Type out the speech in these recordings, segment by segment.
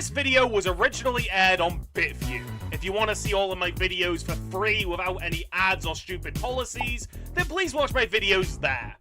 this video was originally aired on BitView. If you want to see all of my videos for free without any ads or stupid policies, then please watch my videos there.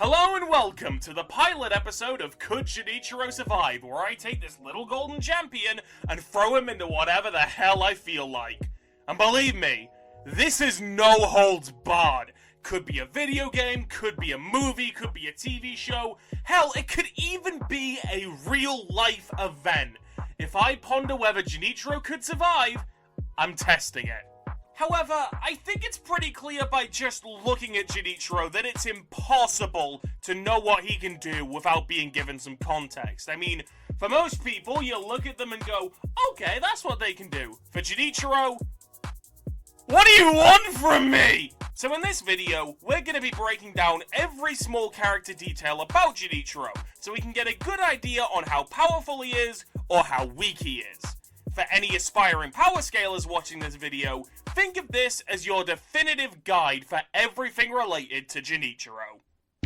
Hello and welcome to the pilot episode of Could Junichiro Survive, where I take this little golden champion and throw him into whatever the hell I feel like. And believe me, this is no holds barred. Could be a video game, could be a movie, could be a TV show. Hell, it could even be a real life event. If I ponder whether Junichiro could survive, I'm testing it. However, I think it's pretty clear by just looking at Junichiro that it's impossible to know what he can do without being given some context. I mean, for most people, you look at them and go, okay, that's what they can do. For Junichiro, what do you want from me? So in this video, we're going to be breaking down every small character detail about Junichiro, so we can get a good idea on how powerful he is, or how weak he is. For any aspiring power scalers watching this video, think of this as your definitive guide for everything related to Junichiro.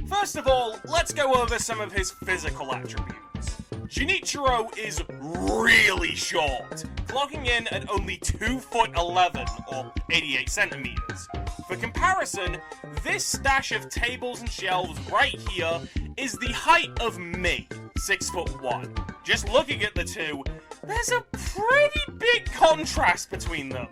First of all, let's go over some of his physical attributes. Junichiro is really short, clocking in at only 2'11", or 88 centimeters. For comparison, this stash of tables and shelves right here is the height of me, 6'1". Just looking at the two, there's a pretty big contrast between them.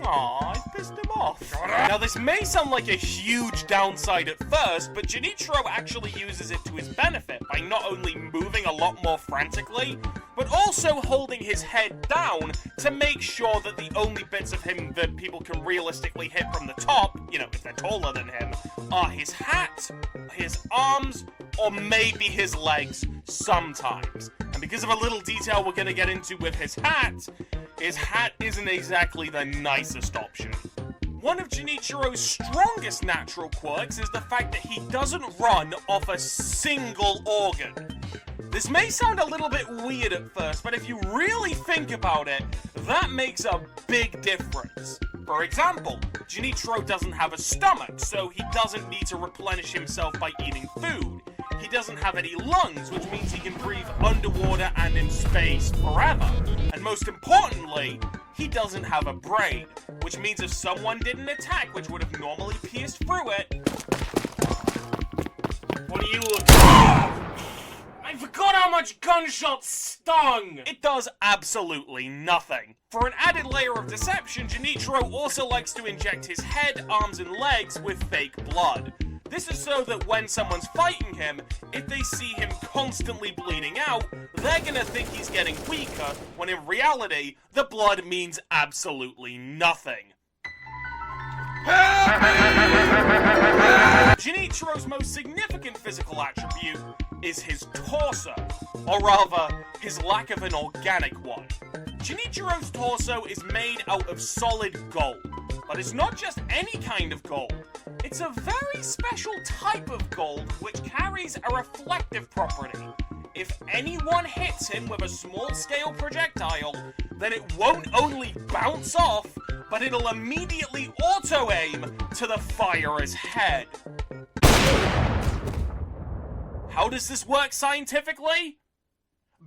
Aw, I pissed him off. Now this may sound like a huge downside at first, but Junichiro actually uses it to his benefit by not only moving a lot more frantically, but also holding his head down to make sure that the only bits of him that people can realistically hit from the top, you know, if they're taller than him, are his hat, his arms, or maybe his legs sometimes. And because of a little detail we're going to get into with his hat isn't exactly the nicest option. One of Junichiro's strongest natural quirks is the fact that he doesn't run off a single organ. This may sound a little bit weird at first, but if you really think about it, that makes a big difference. For example, Junichiro doesn't have a stomach, so he doesn't need to replenish himself by eating food. He doesn't have any lungs, which means he can breathe underwater and in space forever. And most importantly, he doesn't have a brain, which means if someone did an attack which would have normally pierced through it... What are you looking at? I forgot how much gunshots stung! It does absolutely nothing. For an added layer of deception, Junichiro also likes to inject his head, arms, and legs with fake blood. This is so that when someone's fighting him, if they see him constantly bleeding out, they're gonna think he's getting weaker, when in reality, the blood means absolutely nothing. Junichiro's most significant physical attribute is his torso, or rather, his lack of an organic one. Junichiro's torso is made out of solid gold, but it's not just any kind of gold. It's a very special type of gold which carries a reflective property. If anyone hits him with a small-scale projectile, then it won't only bounce off, but it'll immediately auto-aim to the firer's head. How does this work scientifically?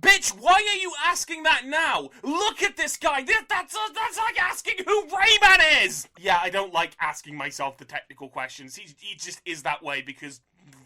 Bitch, why are you asking that now? Look at this guy! That's like asking who Rayman is! Yeah, I don't like asking myself the technical questions. He just is that way because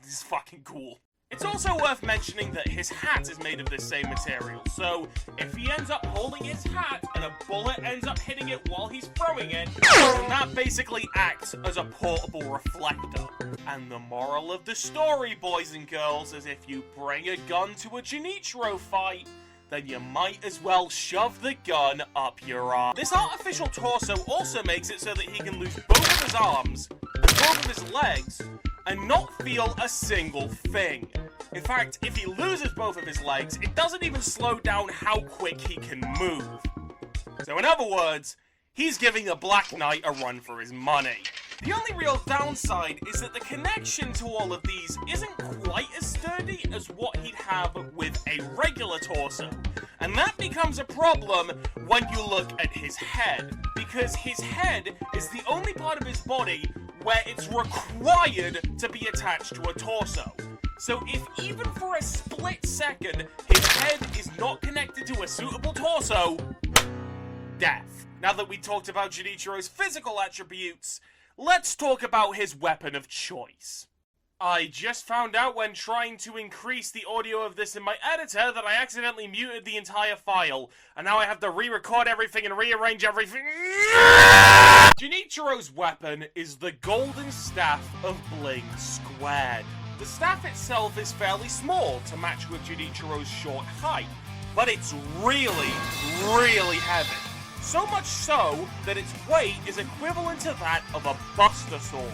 he's fucking cool. It's also worth mentioning that his hat is made of this same material, so if he ends up holding his hat and a bullet ends up hitting it while he's throwing it, then that basically acts as a portable reflector. And the moral of the story, boys and girls, is if you bring a gun to a Junichiro fight, then you might as well shove the gun up your arm. This artificial torso also makes it so that he can lose both of his arms, both of his legs, and not feel a single thing. In fact, if he loses both of his legs, it doesn't even slow down how quick he can move. So in other words, he's giving the Black Knight a run for his money. The only real downside is that the connection to all of these isn't quite as sturdy as what he'd have with a regular torso. And that becomes a problem when you look at his head, because his head is the only part of his body where it's required to be attached to a torso. So if even for a split second his head is not connected to a suitable torso, death. Now that we talked about Junichiro's physical attributes, let's talk about his weapon of choice. I just found out when trying to increase the audio of this in my editor that I accidentally muted the entire file, and now I have to re-record everything and rearrange everything. Junichiro's weapon is the Golden Staff of Bling Squared. The staff itself is fairly small to match with Junichiro's short height, but it's really, really heavy. So much so that its weight is equivalent to that of a Buster Sword,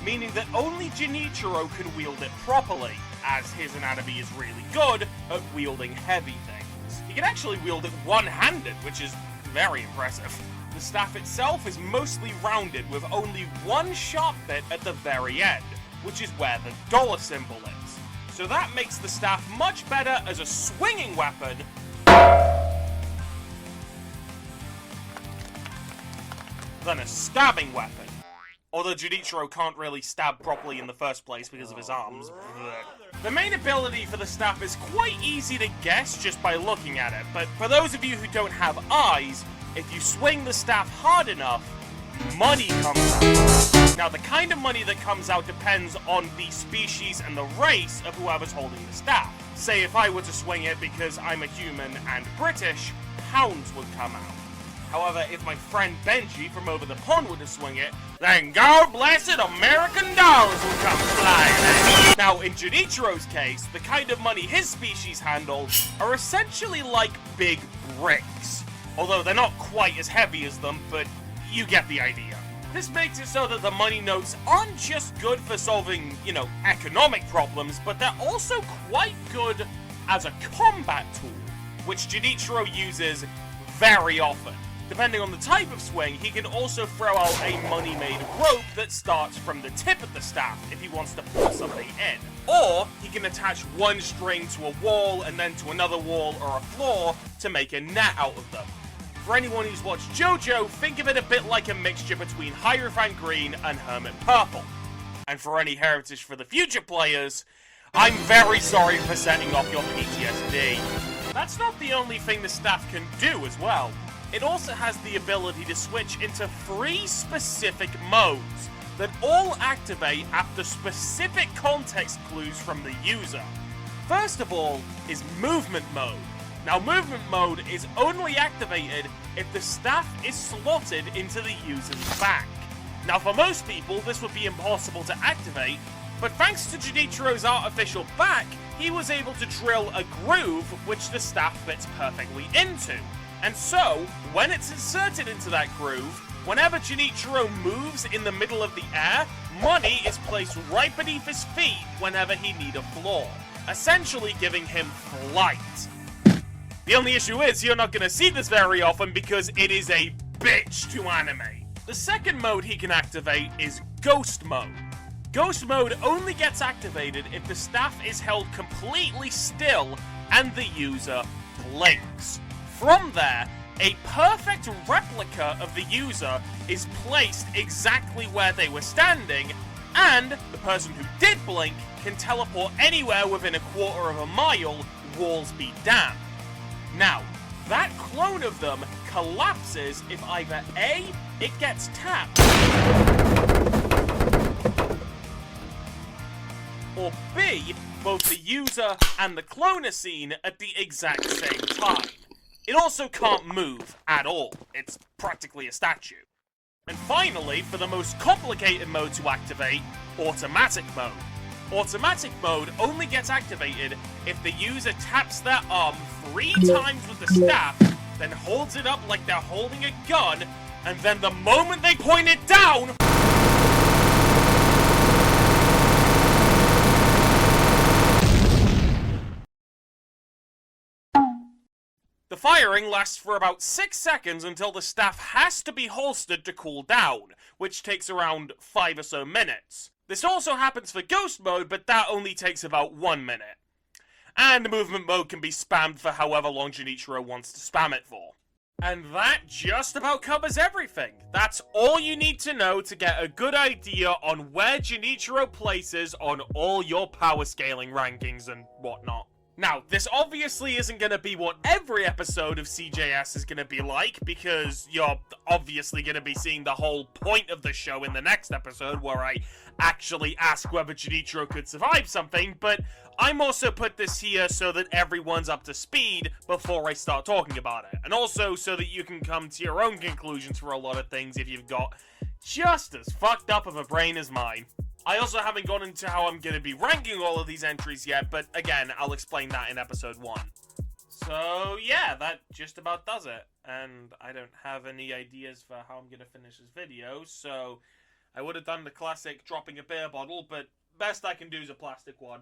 meaning that only Junichiro can wield it properly, as his anatomy is really good at wielding heavy things. He can actually wield it one-handed, which is very impressive. The staff itself is mostly rounded with only one sharp bit at the very end, which is where the dollar symbol is. So that makes the staff much better as a swinging weapon than a stabbing weapon. Although Junichiro can't really stab properly in the first place because of his arms. The main ability for the staff is quite easy to guess just by looking at it, but for those of you who don't have eyes, if you swing the staff hard enough, money comes out. Now, the kind of money that comes out depends on the species and the race of whoever's holding the staff. Say if I were to swing it because I'm a human and British, pounds would come out. However, if my friend Benji from over the pond were to swing it, then God bless it, American dollars would come flying in. Now, in Junichiro's case, the kind of money his species handles are essentially like big bricks. Although they're not quite as heavy as them, but you get the idea. This makes it so that the money notes aren't just good for solving, economic problems, but they're also quite good as a combat tool, which Junichiro uses very often. Depending on the type of swing, he can also throw out a money-made rope that starts from the tip of the staff if he wants to pull somebody in. Or he can attach one string to a wall and then to another wall or a floor to make a net out of them. For anyone who's watched JoJo, think of it a bit like a mixture between Hierophant Green and Hermit Purple. And for any Heritage for the Future players, I'm very sorry for setting off your PTSD. That's not the only thing the staff can do as well. It also has the ability to switch into 3 specific modes that all activate after specific context clues from the user. First of all is Movement Mode. Now, Movement Mode is only activated if the staff is slotted into the user's back. Now, for most people, this would be impossible to activate, but thanks to Junichiro's artificial back, he was able to drill a groove which the staff fits perfectly into. And so, when it's inserted into that groove, whenever Junichiro moves in the middle of the air, money is placed right beneath his feet whenever he needs a floor, essentially giving him flight. The only issue is you're not going to see this very often because it is a bitch to animate. The second mode he can activate is Ghost Mode. Ghost Mode only gets activated if the staff is held completely still and the user blinks. From there, a perfect replica of the user is placed exactly where they were standing, and the person who did blink can teleport anywhere within a quarter of a mile, walls be damned. Now, that clone of them collapses if either A, it gets tapped, or B, both the user and the cloner scene at the exact same time. It also can't move at all. It's practically a statue. And finally, for the most complicated mode to activate, automatic mode. Automatic mode only gets activated if the user taps their arm 3 times with the staff, then holds it up like they're holding a gun, and then the moment they point it down, the firing lasts for about 6 seconds until the staff has to be holstered to cool down, which takes around 5 or so minutes. This also happens for ghost mode, but that only takes about 1 minute. And movement mode can be spammed for however long Junichiro wants to spam it for. And that just about covers everything. That's all you need to know to get a good idea on where Junichiro places on all your power scaling rankings and whatnot. Now, this obviously isn't going to be what every episode of CJS is going to be like, because you're obviously going to be seeing the whole point of the show in the next episode, where I actually ask whether Junichiro could survive something, but I'm also put this here so that everyone's up to speed before I start talking about it, and also so that you can come to your own conclusions for a lot of things if you've got just as fucked up of a brain as mine. I also haven't gone into how I'm going to be ranking all of these entries yet, but again, I'll explain that in episode 1. So yeah, that just about does it. And I don't have any ideas for how I'm going to finish this video, so I would have done the classic dropping a beer bottle, but best I can do is a plastic one.